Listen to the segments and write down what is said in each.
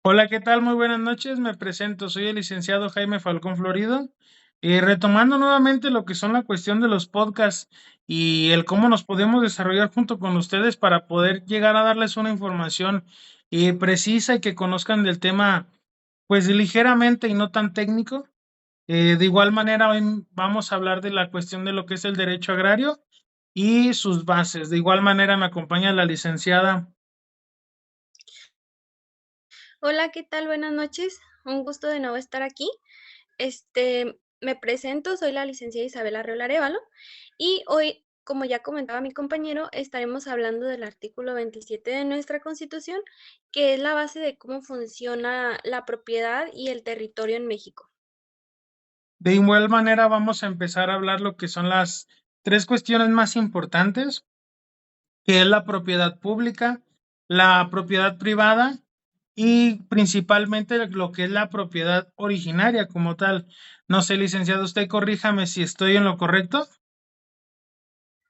Hola, ¿qué tal? Muy buenas noches. Me presento, soy el licenciado Jaime Falcón Florido. Retomando nuevamente lo que son la cuestión de los podcasts y el cómo nos podemos desarrollar junto con ustedes para poder llegar a darles una información precisa y que conozcan del tema, pues ligeramente y no tan técnico. De igual manera, hoy vamos a hablar de la cuestión de lo que es el derecho agrario y sus bases. De igual manera, me acompaña la licenciada. Hola, ¿qué tal? Buenas noches. Un gusto de nuevo estar aquí. Me presento, soy la licenciada Isabel Arreola Arévalo y hoy, como ya comentaba mi compañero, estaremos hablando del artículo 27 de nuestra Constitución, que es la base de cómo funciona la propiedad y el territorio en México. De igual manera, vamos a empezar a hablar lo que son las tres cuestiones más importantes, que es la propiedad pública, la propiedad privada y principalmente lo que es la propiedad originaria como tal. No sé, licenciado, usted corríjame si estoy en lo correcto.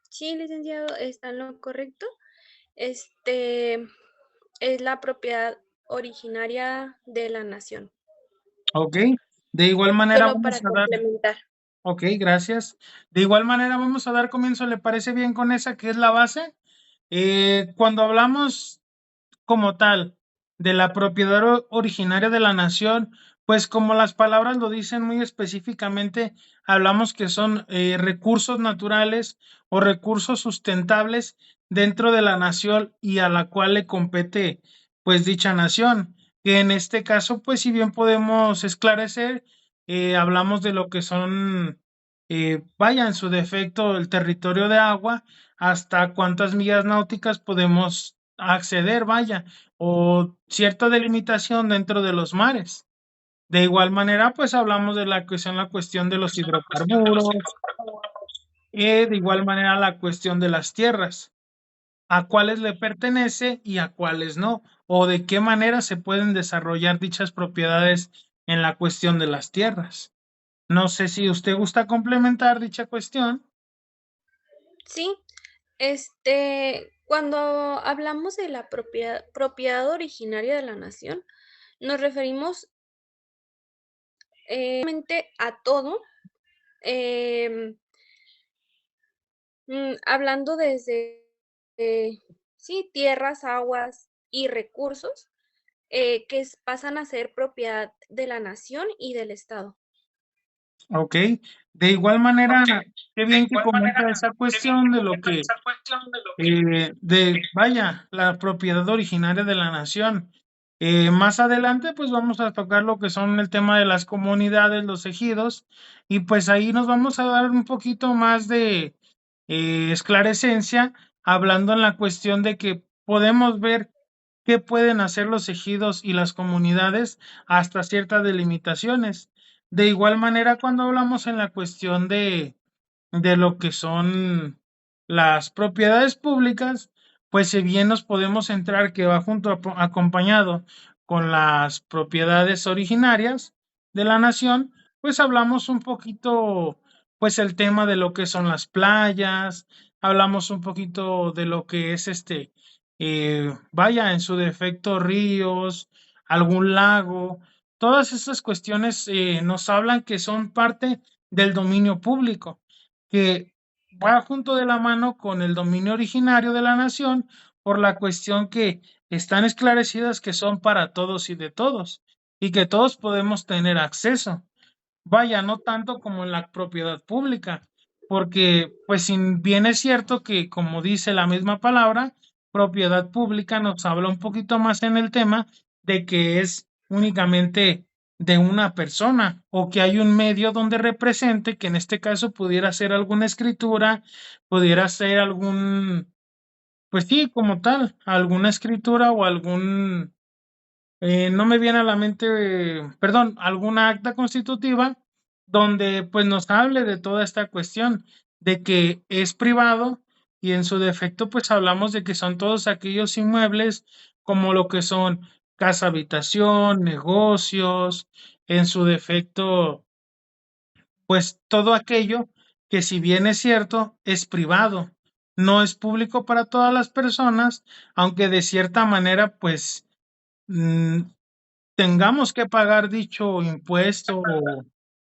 Sí, licenciado, está en lo correcto. Este es la propiedad originaria de la nación. Ok. De igual manera Solo vamos para a dar, complementar. ok, gracias. De igual manera vamos a dar comienzo, ¿le parece bien con esa que es la base? Cuando hablamos como tal de la propiedad originaria de la nación, pues como las palabras lo dicen muy específicamente, hablamos que son recursos naturales o recursos sustentables dentro de la nación y a la cual le compete pues dicha nación, que en este caso pues si bien podemos esclarecer, hablamos de lo que son, vaya en su defecto el territorio de agua, hasta cuántas millas náuticas podemos acceder, vaya, o cierta delimitación dentro de los mares. De igual manera, pues hablamos de la cuestión de los hidrocarburos, de igual manera la cuestión de las tierras, a cuáles le pertenece y a cuáles no, o de qué manera se pueden desarrollar dichas propiedades en la cuestión de las tierras. No sé si usted gusta complementar dicha cuestión. Sí, cuando hablamos de la propiedad originaria de la nación, nos referimos realmente a todo, em, hablando desde, sí, tierras, aguas y recursos pasan a ser propiedad de la nación y del Estado. Ok, de igual manera, qué bien que comenta esa cuestión de lo que vaya, la propiedad originaria de la nación. Más adelante, pues vamos a tocar lo que son el tema de las comunidades, los ejidos, y pues ahí nos vamos a dar un poquito más de esclarecencia, hablando en la cuestión de que podemos ver qué pueden hacer los ejidos y las comunidades hasta ciertas delimitaciones. De igual manera, cuando hablamos en la cuestión de lo que son las propiedades públicas, pues si bien nos podemos entrar que va acompañado con las propiedades originarias de la nación, pues hablamos un poquito, pues el tema de lo que son las playas, hablamos un poquito de lo que es vaya, en su defecto, ríos, algún lago, todas esas cuestiones nos hablan que son parte del dominio público, que va junto de la mano con el dominio originario de la nación por la cuestión que están esclarecidas que son para todos y de todos y que todos podemos tener acceso. Vaya, no tanto como en la propiedad pública, porque pues si bien es cierto que como dice la misma palabra, propiedad pública nos habla un poquito más en el tema de que es únicamente de una persona o que hay un medio donde represente, que en este caso pudiera ser alguna escritura, pudiera ser algún, pues sí, como tal, alguna escritura o algún, no me viene a la mente, perdón, alguna acta constitutiva donde pues nos hable de toda esta cuestión de que es privado y en su defecto pues hablamos de que son todos aquellos inmuebles como lo que son casa habitación, negocios, en su defecto pues todo aquello que si bien es cierto es privado, no es público para todas las personas, aunque de cierta manera pues tengamos que pagar dicho impuesto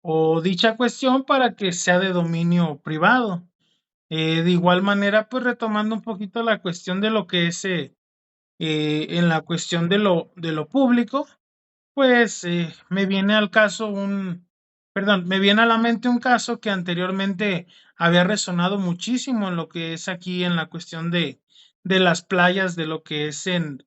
o dicha cuestión para que sea de dominio privado. De igual manera, pues retomando un poquito la cuestión de lo que es en la cuestión de lo público, pues me viene al caso perdón, me viene a la mente un caso que anteriormente había resonado muchísimo en lo que es aquí en la cuestión de las playas de lo que es en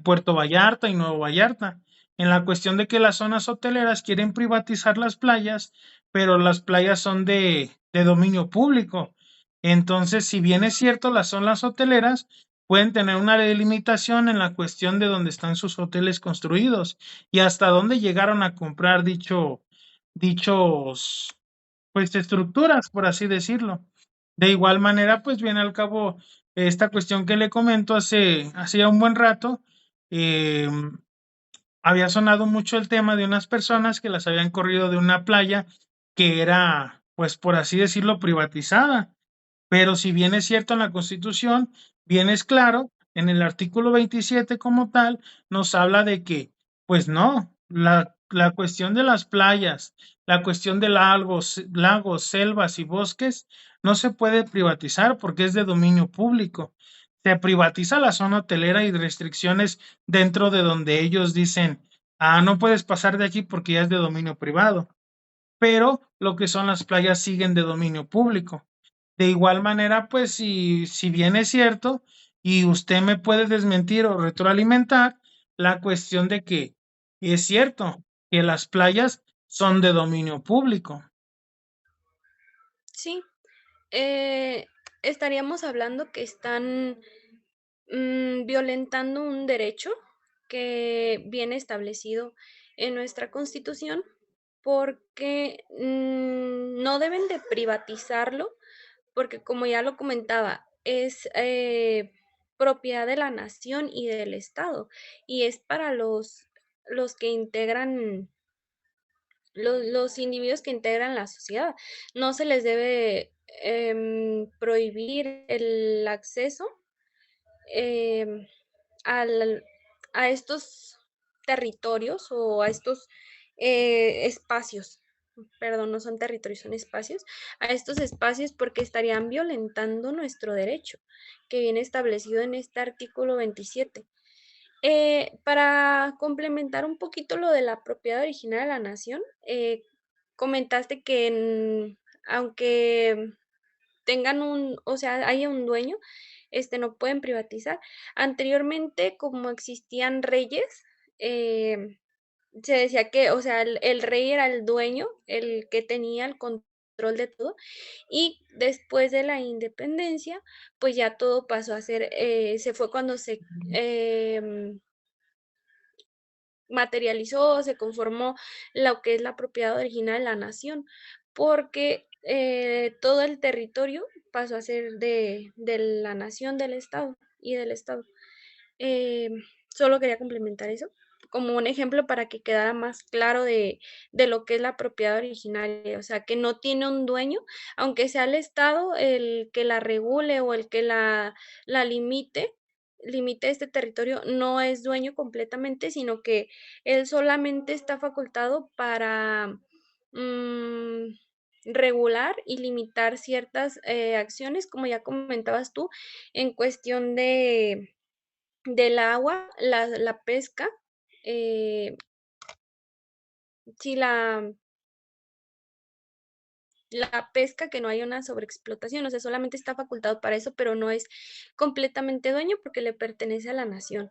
Puerto Vallarta y Nuevo Vallarta, en la cuestión de que las zonas hoteleras quieren privatizar las playas, pero las playas son de dominio público. Entonces, si bien es cierto, las zonas hoteleras pueden tener una delimitación en la cuestión de dónde están sus hoteles construidos y hasta dónde llegaron a comprar dichos, pues, estructuras, por así decirlo. De igual manera, pues, viene al cabo esta cuestión que le comento hace ya un buen rato, eh, había sonado mucho el tema de unas personas que las habían corrido de una playa que era, pues, por así decirlo, privatizada. Pero si bien es cierto en la Constitución, bien es claro, en el artículo 27 como tal, nos habla de que, pues no, la cuestión de las playas, la cuestión de lagos, selvas y bosques, no se puede privatizar porque es de dominio público. Se privatiza la zona hotelera y restricciones dentro de donde ellos dicen, no puedes pasar de aquí porque ya es de dominio privado, pero lo que son las playas siguen de dominio público. De igual manera, pues si bien es cierto, y usted me puede desmentir o retroalimentar, la cuestión de que es cierto que las playas son de dominio público. Sí, eh, estaríamos hablando que están violentando un derecho que viene establecido en nuestra Constitución porque no deben de privatizarlo, porque como ya lo comentaba, es propiedad de la nación y del Estado y es para los que integran, los individuos que integran la sociedad. No se les debe prohibir el acceso em, al- a estos territorios o a estos espacios, perdón, no son territorios, son espacios, a estos espacios porque estarían violentando nuestro derecho que viene establecido en este artículo 27. Para complementar un poquito lo de la propiedad original de la nación, comentaste que aunque tengan o sea, haya un dueño, no pueden privatizar. Anteriormente, como existían reyes, se decía que, o sea, el rey era el dueño, el que tenía el control de todo, y después de la independencia, pues ya todo pasó a ser, se fue cuando se materializó, se conformó lo que es la propiedad original de la nación, porque todo el territorio pasó a ser de la nación, del Estado y del Estado. Eh, Solo quería complementar eso como un ejemplo para que quedara más claro de lo que es la propiedad originaria, o sea, que no tiene un dueño, aunque sea el Estado el que la regule o el que la limite este territorio, no es dueño completamente, sino que él solamente está facultado para mm, regular y limitar ciertas acciones, como ya comentabas tú, en cuestión del agua, la pesca, sí, la pesca, que no hay una sobreexplotación, o sea, solamente está facultado para eso, pero no es completamente dueño porque le pertenece a la nación.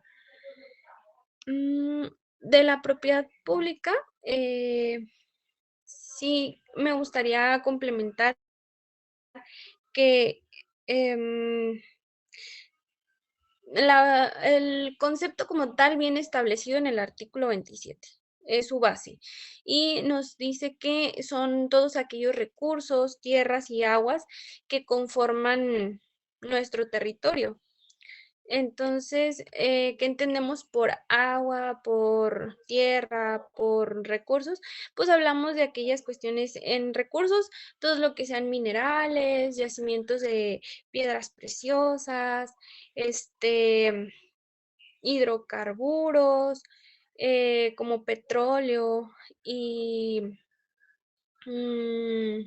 De la propiedad pública, sí me gustaría complementar que el concepto como tal viene establecido en el artículo 27, es su base, y nos dice que son todos aquellos recursos, tierras y aguas que conforman nuestro territorio. Entonces, ¿qué entendemos por agua, por tierra, por recursos? Pues hablamos de aquellas cuestiones en recursos, todo lo que sean minerales, yacimientos de piedras preciosas, este, hidrocarburos, como petróleo y mm,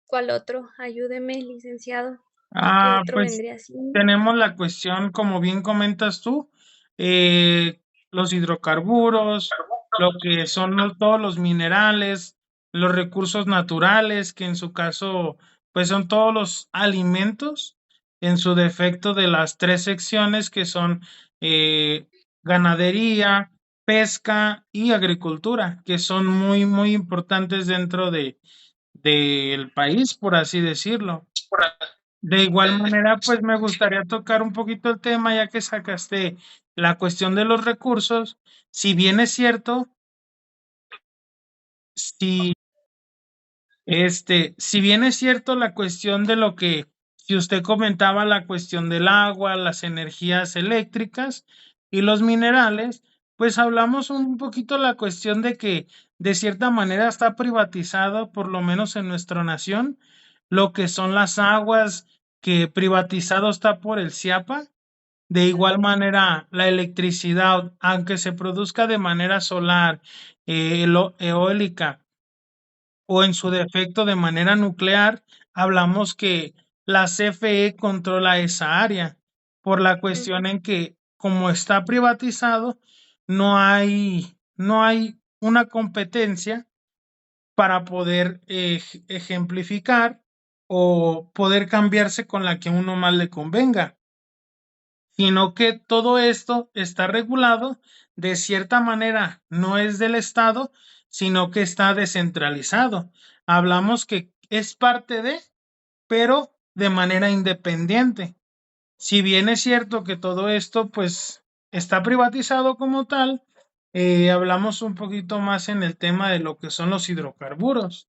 ¿cuál otro? Ayúdeme, licenciado. ¿Qué otro Pues vendría siendo? tenemos la cuestión, como bien comentas tú, los hidrocarburos, lo que son todos los minerales, los recursos naturales, que en su caso, pues son todos los alimentos, en su defecto de las tres secciones que son eh, ganadería, pesca y agricultura, que son muy, muy importantes dentro del país, por así decirlo. De igual manera, pues me gustaría tocar un poquito el tema, ya que sacaste la cuestión de los recursos. Si bien es cierto, si si bien es cierto la cuestión de lo que, si usted comentaba la cuestión del agua, las energías eléctricas y los minerales, pues hablamos un poquito la cuestión de que de cierta manera está privatizado, por lo menos en nuestra nación, lo que son las aguas, que privatizado está por el CIAPA. De igual manera, la electricidad, aunque se produzca de manera solar, eólica, o en su defecto de manera nuclear, hablamos que la CFE controla esa área por la cuestión Ujú. en que como está privatizado, no hay una competencia para poder ejemplificar o poder cambiarse con la que a uno más le convenga, sino que todo esto está regulado de cierta manera, no es del Estado, sino que está descentralizado. Hablamos que es parte de, pero de manera independiente. Si bien es cierto que todo esto pues está privatizado como tal, hablamos un poquito más en el tema de lo que son los hidrocarburos.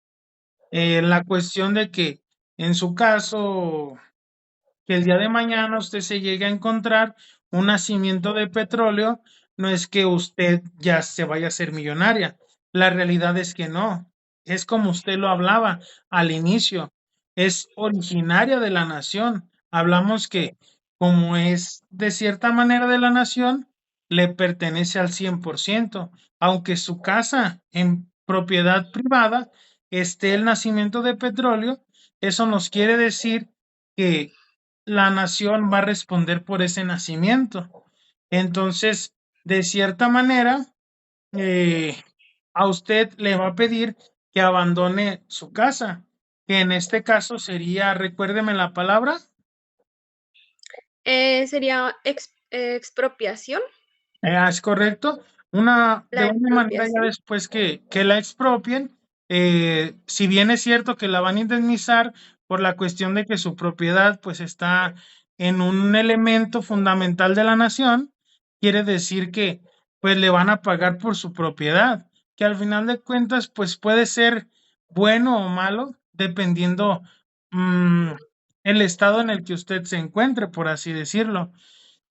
La cuestión de que en su caso, que el día de mañana usted se llegue a encontrar un nacimiento de petróleo, no es que usted ya se vaya a ser millonaria. La realidad es que no. Es como usted lo hablaba al inicio. Es originaria de la nación. Hablamos que como es de cierta manera de la nación, le pertenece al 100%, aunque su casa en propiedad privada esté el nacimiento de petróleo, eso nos quiere decir que la nación va a responder por ese nacimiento. Entonces, de cierta manera, eh, a usted le va a pedir que abandone su casa, que en este caso sería, recuérdeme la palabra. Sería expropiación, Es correcto. De la una manera ya expropiación. después que la expropien, si bien es cierto que la van a indemnizar por la cuestión de que su propiedad pues está en un elemento fundamental de la nación, quiere decir que pues le van a pagar por su propiedad, que al final de cuentas pues puede ser bueno o malo, dependiendo mm, el estado en el que usted se encuentre, por así decirlo.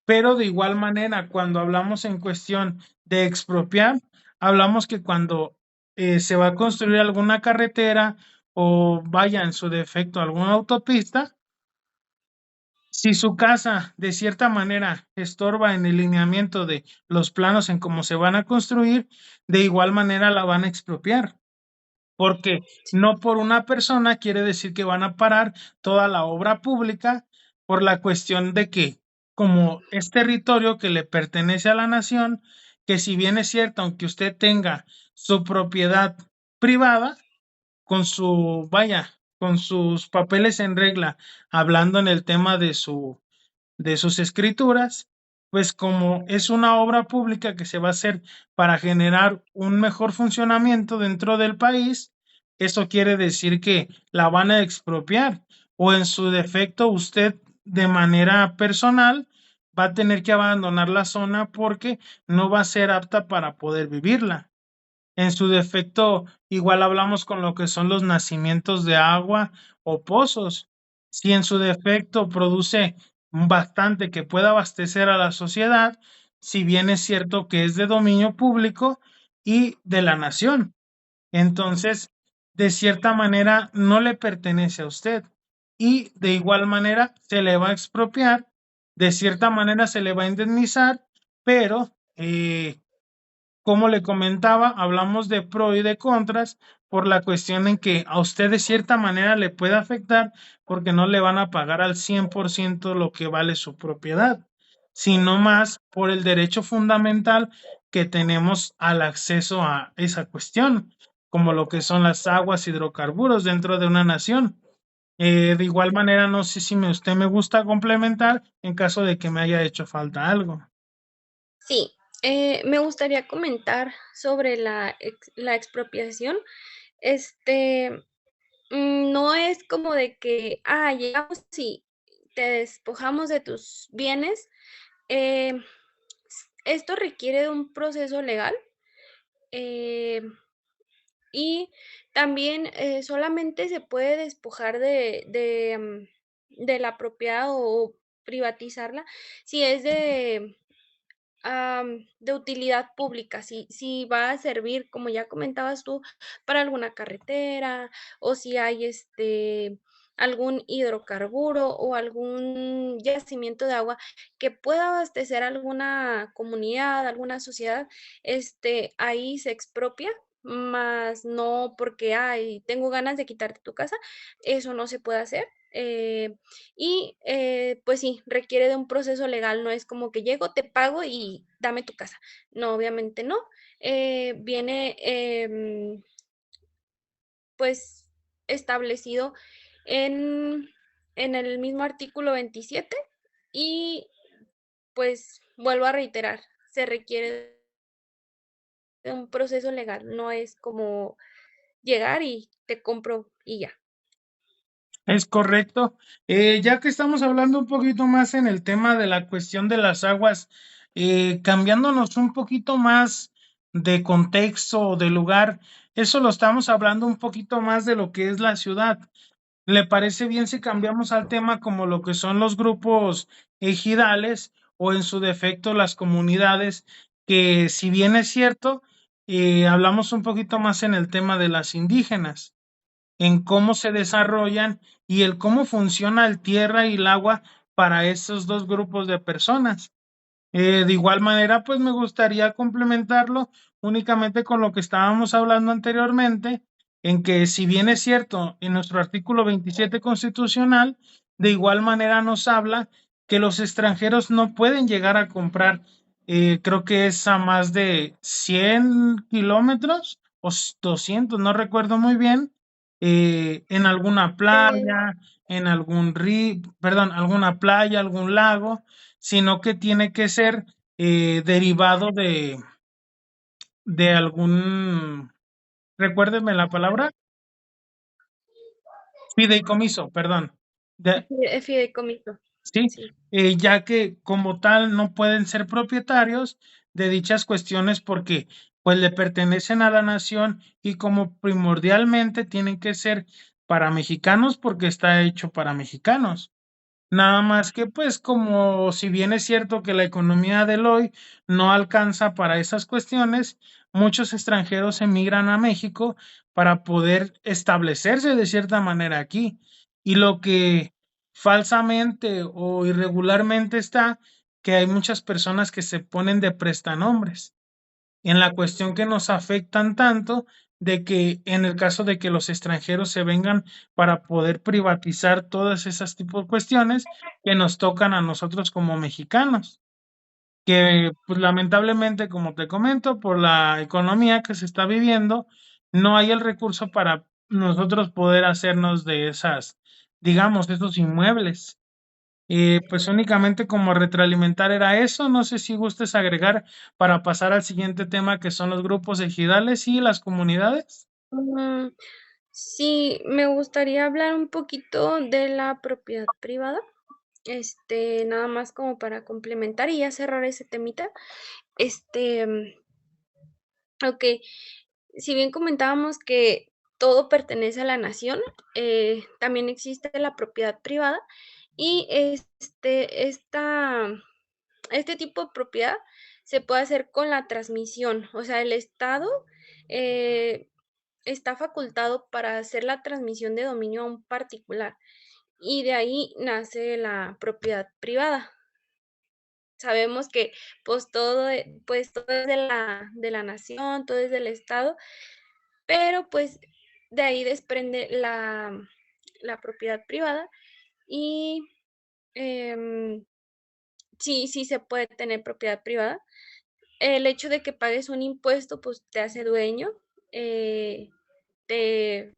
Pero de igual manera, cuando hablamos en cuestión de expropiar, hablamos que cuando se va a construir alguna carretera o vaya en su defecto alguna autopista, si su casa de cierta manera estorba en el lineamiento de los planos en cómo se van a construir, de igual manera la van a expropiar, porque no por una persona quiere decir que van a parar toda la obra pública, por la cuestión de que como es territorio que le pertenece a la nación, que si bien es cierto, aunque usted tenga su propiedad privada, con con sus papeles en regla, hablando en el tema de sus escrituras, pues como es una obra pública que se va a hacer para generar un mejor funcionamiento dentro del país, eso quiere decir que la van a expropiar o en su defecto usted de manera personal va a tener que abandonar la zona porque no va a ser apta para poder vivirla. En su defecto, igual hablamos con lo que son los nacimientos de agua o pozos. Si en su defecto produce bastante que pueda abastecer a la sociedad, si bien es cierto que es de dominio público y de la nación. Entonces, de cierta manera, no le pertenece a usted. Y de igual manera, se le va a expropiar, de cierta manera se le va a indemnizar, pero Como le comentaba, hablamos de pro y de contras por la cuestión en que a usted de cierta manera le puede afectar porque no le van a pagar al 100% lo que vale su propiedad, sino más por el derecho fundamental que tenemos al acceso a esa cuestión, como lo que son las aguas, hidrocarburos dentro de una nación. De igual manera, no sé si usted me gusta complementar en caso de que me haya hecho falta algo. Sí, me gustaría comentar sobre la expropiación. Este, no es como de que, llegamos y te despojamos de tus bienes. eh, Esto requiere de un proceso legal, eh, y también solamente se puede despojar de la propiedad o privatizarla si es de utilidad pública, si va a servir, como ya comentabas tú, para alguna carretera, o si hay algún hidrocarburo o algún yacimiento de agua que pueda abastecer alguna comunidad, alguna sociedad, ahí se expropia, más no porque, tengo ganas de quitarte tu casa, eso no se puede hacer. Pues sí, requiere de un proceso legal, no es como que llego, te pago y dame tu casa. No, obviamente no. Viene pues establecido en, en el mismo artículo 27 y pues vuelvo a reiterar, se requiere de un proceso legal, no es como llegar y te compro y ya. Es correcto. Ya que estamos hablando un poquito más en el tema de la cuestión de las aguas, cambiándonos un poquito más de contexto o de lugar, eso lo estamos hablando un poquito más de lo que es la ciudad. ¿Le parece bien si cambiamos al tema como lo que son los grupos ejidales o en su defecto las comunidades, que si bien es cierto, hablamos un poquito más en el tema de las indígenas? En cómo se desarrollan y el cómo funciona el tierra y el agua para esos dos grupos de personas. De igual manera, pues me gustaría complementarlo únicamente con lo que estábamos hablando anteriormente, en que si bien es cierto, en nuestro artículo 27 constitucional, de igual manera nos habla que los extranjeros no pueden llegar a comprar, creo que es a más de 100 kilómetros o 200, no recuerdo muy bien, en alguna Eh, playa, en algún río, perdón, alguna playa, algún lago, sino que tiene que ser derivado de algún, recuérdeme la palabra, fideicomiso, perdón, de, Fideicomiso, sí, sí. ya que como tal no pueden ser propietarios de dichas cuestiones porque pues le pertenecen a la nación y como primordialmente tienen que ser para mexicanos porque está hecho para mexicanos. Nada más que pues como si bien es cierto que la economía del hoy no alcanza para esas cuestiones, muchos extranjeros emigran a México para poder establecerse de cierta manera aquí. Y lo que falsamente o irregularmente está, que hay muchas personas que se ponen de prestanombres en la cuestión que nos afectan tanto de que en el caso de que los extranjeros se vengan para poder privatizar todas esas tipos de cuestiones que nos tocan a nosotros como mexicanos, que pues lamentablemente, como te comento, por la economía que se está viviendo, no hay el recurso para nosotros poder hacernos de esas, digamos, esos inmuebles. Pues únicamente como retroalimentar era eso. No sé si gustes agregar para pasar al siguiente tema que son los grupos ejidales y las comunidades. Mm, sí, me gustaría hablar un poquito de la propiedad privada. Nada más como para complementar y ya cerrar ese temita. Este, mm, ok, si bien comentábamos que todo pertenece a la nación, también existe la propiedad privada y este tipo de propiedad se puede hacer con la transmisión, o sea, el Estado eh, está facultado para hacer la transmisión de dominio a un particular y de ahí nace la propiedad privada. sabemos que pues todo es de la nación, todo es del Estado, pero pues de ahí desprende la propiedad privada y em, sí, sí se puede tener propiedad privada. El hecho de que pagues un impuesto, pues te hace dueño, eh, de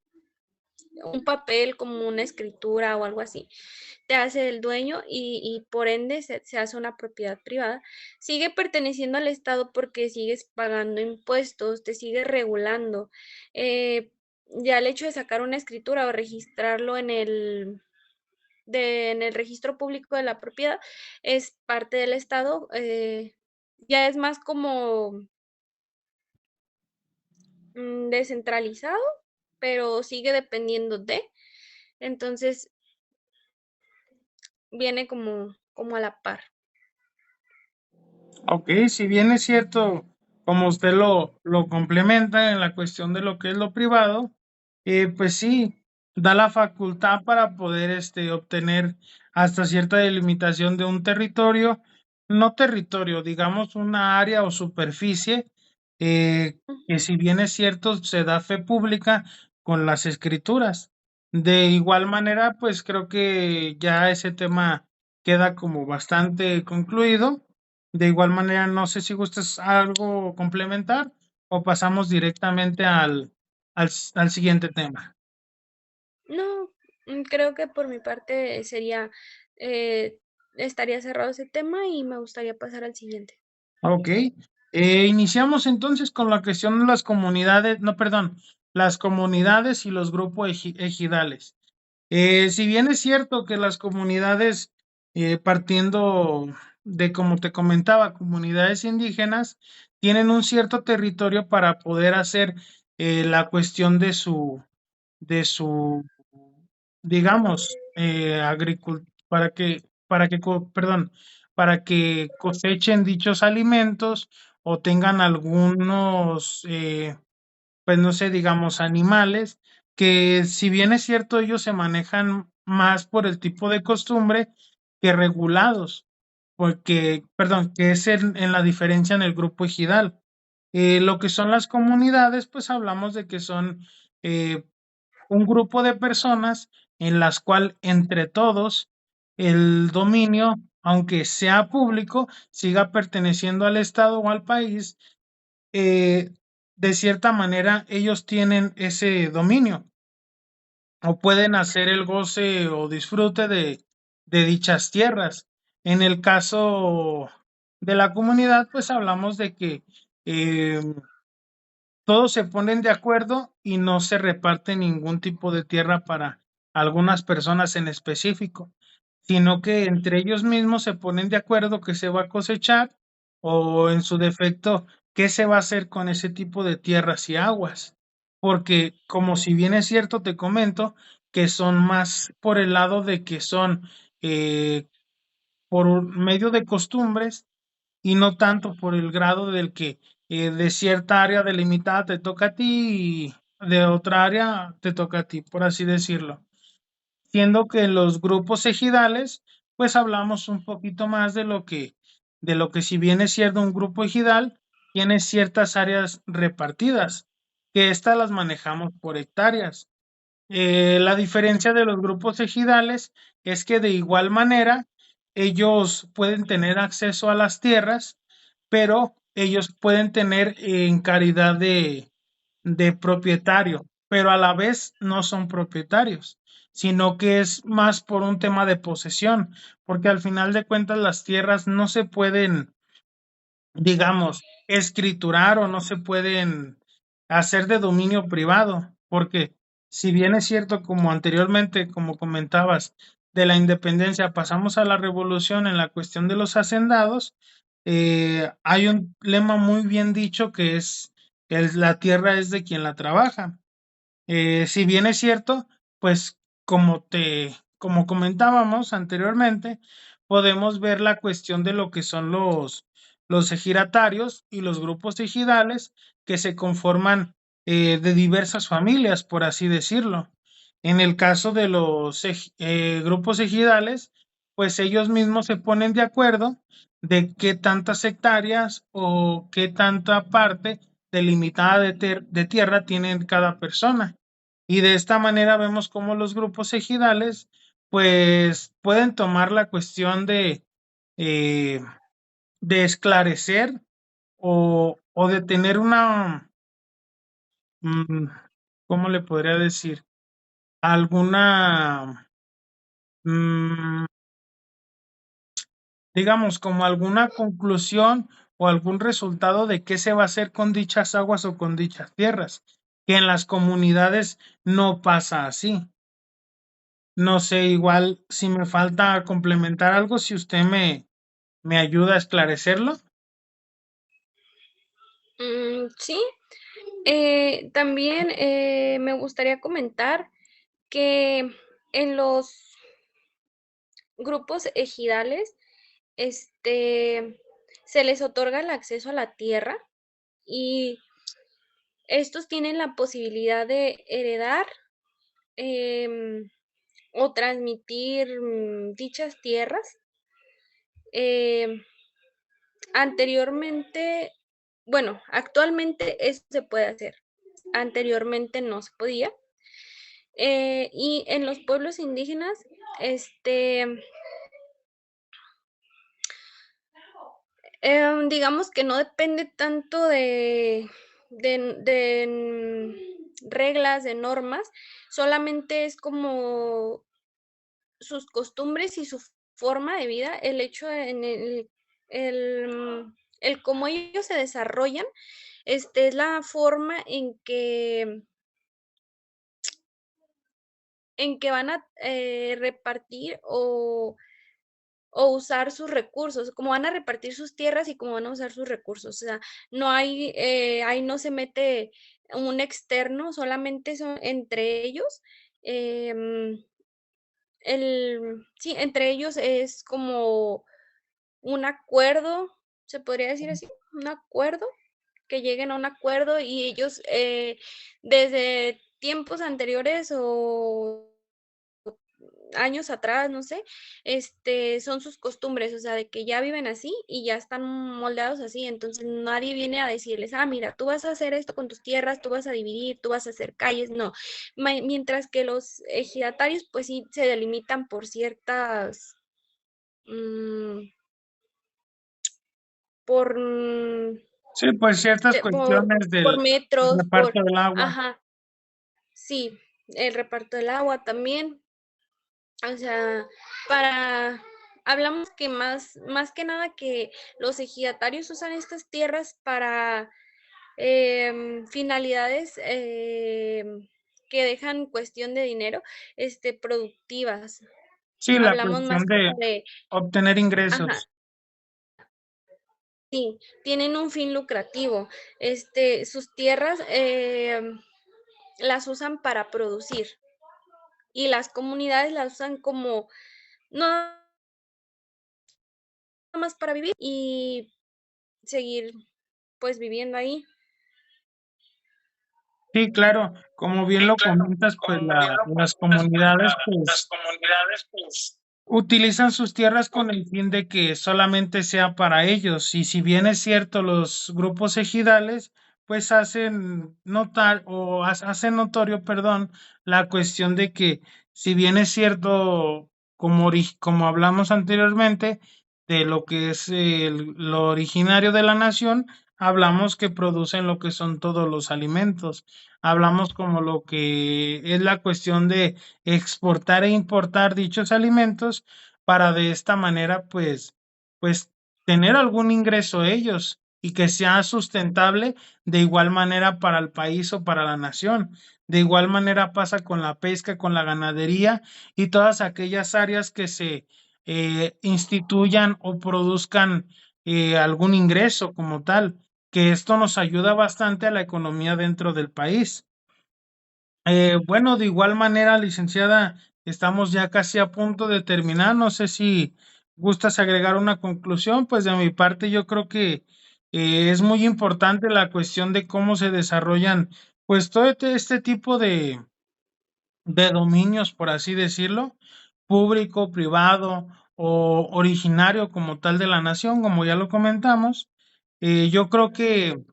un papel como una escritura o algo así, te hace el dueño y por ende se hace una propiedad privada. Sigue perteneciendo al Estado porque sigues pagando impuestos, te sigue regulando. Eh, ya el hecho de sacar una escritura o registrarlo en el registro público de la propiedad es parte del Estado. Ya es más como descentralizado, pero sigue dependiendo de. Entonces, viene como a la par. Ok, si bien es cierto, como usted lo complementa en la cuestión de lo que es lo privado, pues sí, da la facultad para poder obtener hasta cierta delimitación de un territorio, no territorio, digamos una área o superficie, que Ujú. si bien es cierto, se da fe pública con las escrituras. De igual manera, pues creo que ya ese tema queda como bastante concluido. De igual manera, no sé si gustas algo complementar o pasamos directamente al siguiente tema. No, creo que por mi parte eh, estaría cerrado ese tema y me gustaría pasar al siguiente. Ok. Iniciamos entonces con la cuestión de las comunidades, no, perdón, las comunidades y los grupos ejidales. Si bien es cierto que las comunidades, partiendo de, como te comentaba, comunidades indígenas, tienen un cierto territorio para poder hacer la cuestión de su, digamos, perdón, para que cosechen dichos alimentos o tengan algunos, pues no sé, digamos, animales, que si bien es cierto, ellos se manejan más por el tipo de costumbre que regulados, porque, perdón, que es en la diferencia en el grupo ejidal. Lo que son las comunidades, pues hablamos de que son eh, un grupo de personas en las cuales entre todos el dominio, aunque sea público, siga perteneciendo al Estado o al país. De cierta manera ellos tienen ese dominio o pueden hacer el goce o disfrute de dichas tierras. En el caso de la comunidad, pues hablamos de que eh, todos se ponen de acuerdo y no se reparte ningún tipo de tierra para algunas personas en específico, sino que entre ellos mismos se ponen de acuerdo qué se va a cosechar o en su defecto qué se va a hacer con ese tipo de tierras y aguas. Porque como si bien es cierto, te comento que son más por el lado de que son eh, por medio de costumbres y no tanto por el grado del que de cierta área delimitada te toca a ti y de otra área te toca a ti, por así decirlo. Siendo que en los grupos ejidales, pues hablamos un poquito más de lo que si bien es cierto un grupo ejidal, tiene ciertas áreas repartidas, que estas las manejamos por hectáreas. La diferencia de los grupos ejidales es que de igual manera ellos pueden tener acceso a las tierras, pero ellos pueden tener en calidad de propietario, pero a la vez no son propietarios, sino que es más por un tema de posesión, porque al final de cuentas las tierras no se pueden, digamos, escriturar o no se pueden hacer de dominio privado, porque si bien es cierto, como anteriormente, como comentabas, de la independencia pasamos a la revolución en la cuestión de los hacendados, hay un lema muy bien dicho que es la tierra es de quien la trabaja. Si bien es cierto, pues como comentábamos anteriormente, podemos ver la cuestión de lo que son los ejidatarios y los grupos ejidales que se conforman de diversas familias, por así decirlo. En el caso de los grupos ejidales, pues ellos mismos se ponen de acuerdo de qué tantas hectáreas o qué tanta parte delimitada de tierra tiene cada persona. Y de esta manera vemos cómo los grupos ejidales pues pueden tomar la cuestión eh, de esclarecer o de tener una, mm, ¿cómo le podría decir? Alguna, mm, digamos, como alguna conclusión o algún resultado de qué se va a hacer con dichas aguas o con dichas tierras, que en las comunidades no pasa así. No sé, igual si me falta complementar algo, si usted me ayuda a esclarecerlo. Sí, también me gustaría comentar que en los grupos ejidales, se les otorga el acceso a la tierra y estos tienen la posibilidad de heredar em, o transmitir dichas tierras. Em, Anteriormente, bueno, actualmente eso se puede hacer. Anteriormente no se podía. Y en los pueblos indígenas, este, digamos que no depende tanto de reglas, de normas, solamente es como sus costumbres y su forma de vida, el hecho en el cómo ellos se desarrollan, es la forma en que van a repartir o usar sus recursos, cómo van a repartir sus tierras y cómo van a usar sus recursos. O sea, no hay, ahí no se mete un externo, solamente son entre ellos. em, sí, entre ellos es como un acuerdo, se podría decir así, un acuerdo, que lleguen a un acuerdo y ellos desde tiempos anteriores o años atrás, no sé, son sus costumbres, o sea, de que ya viven así y ya están moldeados así, entonces nadie viene a decirles, ah, mira, tú vas a hacer esto con tus tierras, tú vas a dividir, tú vas a hacer calles, no. Mientras que los ejidatarios, pues sí, se delimitan por ciertas, mm, por, Sí, pues ciertas de- por, cuestiones por del metros, reparto del agua. ajá, sí, el reparto del agua también. O sea, para, hablamos que más que nada que los ejidatarios usan estas tierras para finalidades que dejan cuestión de dinero, productivas. Sí, la Hablamos más cuestión como de de, obtener ajá, ingresos. sí, tienen un fin lucrativo. Sus tierras las usan para producir y las comunidades las usan como, no nada más para vivir y seguir pues viviendo ahí. Sí, claro, como bien Sí, lo claro, comentas, pues como bien lo las comentas, pues comunidades, las pues comunidades, pues, utilizan sus tierras con el fin de que solamente sea para ellos. Y si bien es cierto, los grupos ejidales, pues hacen notar o hacen notorio, perdón, la cuestión de que si bien es cierto, como hablamos anteriormente, de lo que es lo originario de la nación, hablamos que producen lo que son todos los alimentos. Hablamos como lo que es la cuestión de exportar e importar dichos alimentos para de esta manera, pues tener algún ingreso ellos y que sea sustentable de igual manera para el país o para la nación. De igual manera pasa con la pesca, con la ganadería y todas aquellas áreas que se instituyan o produzcan algún ingreso como tal, que esto nos ayuda bastante a la economía dentro del país. Bueno, de igual manera, licenciada, estamos ya casi a punto de terminar. No sé si gustas agregar una conclusión, pues de mi parte yo creo que es muy importante la cuestión de cómo se desarrollan, pues todo este tipo de dominios, por así decirlo, público, privado o originario como tal de la nación, como ya lo comentamos. Yo creo que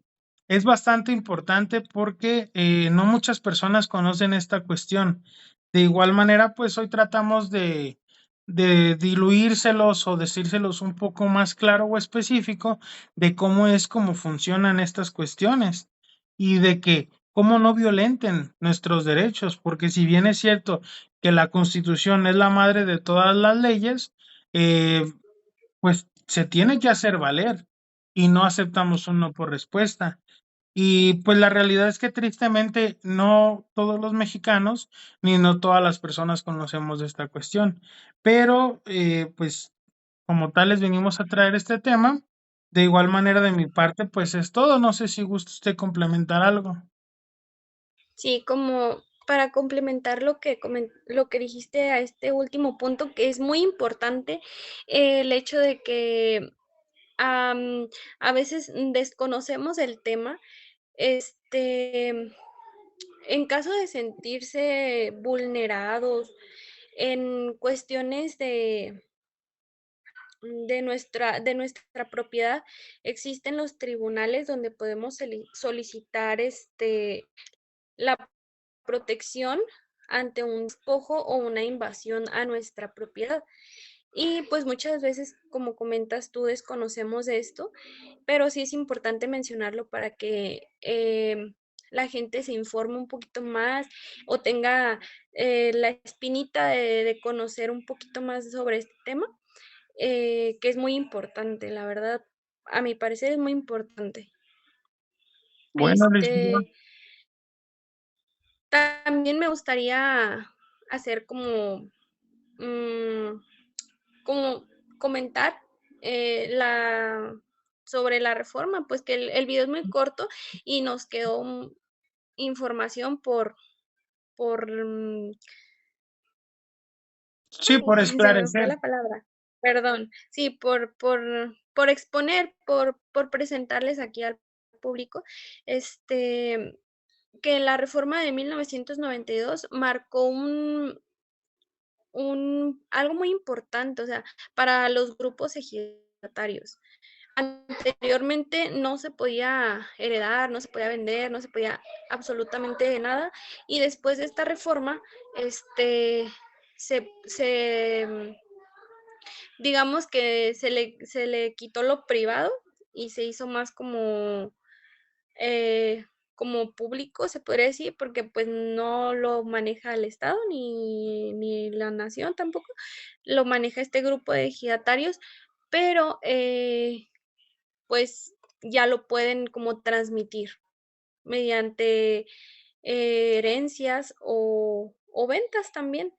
es bastante importante porque no muchas personas conocen esta cuestión. De igual manera, pues hoy tratamos de diluírselos o decírselos un poco más claro o específico de cómo funcionan estas cuestiones y de que cómo no violenten nuestros derechos, porque si bien es cierto que la Constitución es la madre de todas las leyes, eh, pues se tiene que hacer valer y no aceptamos un no por respuesta. Y pues la realidad es que tristemente no todos los mexicanos ni no todas las personas conocemos de esta cuestión, pero pues como tal les venimos a traer este tema. De igual manera de mi parte, pues es todo. No sé si gusta usted complementar algo. Sí, como para complementar lo que dijiste a este último punto, que es muy importante, el hecho de que a veces desconocemos el tema, este, en caso de sentirse vulnerados en cuestiones de nuestra propiedad, existen los tribunales donde podemos solicitar la protección ante un despojo o una invasión a nuestra propiedad. Y pues muchas veces, como comentas tú, desconocemos de esto, pero sí es importante mencionarlo para que la gente se informe un poquito más o tenga la espinita de conocer un poquito más sobre este tema, que es muy importante, la verdad, a mi parecer es muy importante. Bueno, licenciado. Este, también me gustaría hacer mm, como comentar sobre la reforma, pues que el video es muy corto y nos quedó información por, Sí, por se me fue esclarecer. la palabra, perdón, sí, por exponer, por presentarles aquí al público, este, que la reforma de 1992 marcó algo muy importante, o sea, para los grupos ejidatarios. Anteriormente no se podía heredar, no se podía vender, no se podía absolutamente nada. Y después de esta reforma, se digamos que se le quitó lo privado y se hizo más eh, como público, se podría decir, porque pues no lo maneja el Estado ni la nación tampoco, lo maneja este grupo de ejidatarios, pero pues ya lo pueden como transmitir mediante herencias o ventas también.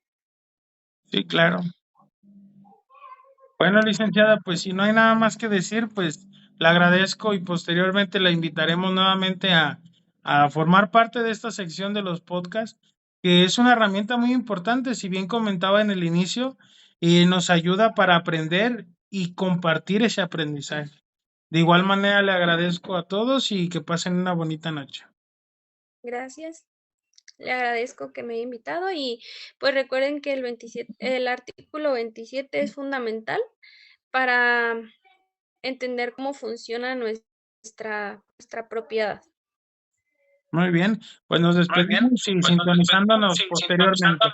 Sí, claro. Bueno, licenciada, pues si no hay nada más que decir, pues le agradezco y posteriormente la invitaremos nuevamente a formar parte de esta sección de los podcasts, que es una herramienta muy importante, si bien comentaba en el inicio, y nos ayuda para aprender y compartir ese aprendizaje. De igual manera, le agradezco a todos y que pasen una bonita noche. Gracias. Le agradezco que me haya invitado y pues recuerden que el artículo 27 es fundamental para entender cómo funciona nuestra propiedad. Muy bien, pues nos Muy bien, despedimos y pues nos despedimos sintonizándonos sin sintonizando posteriormente.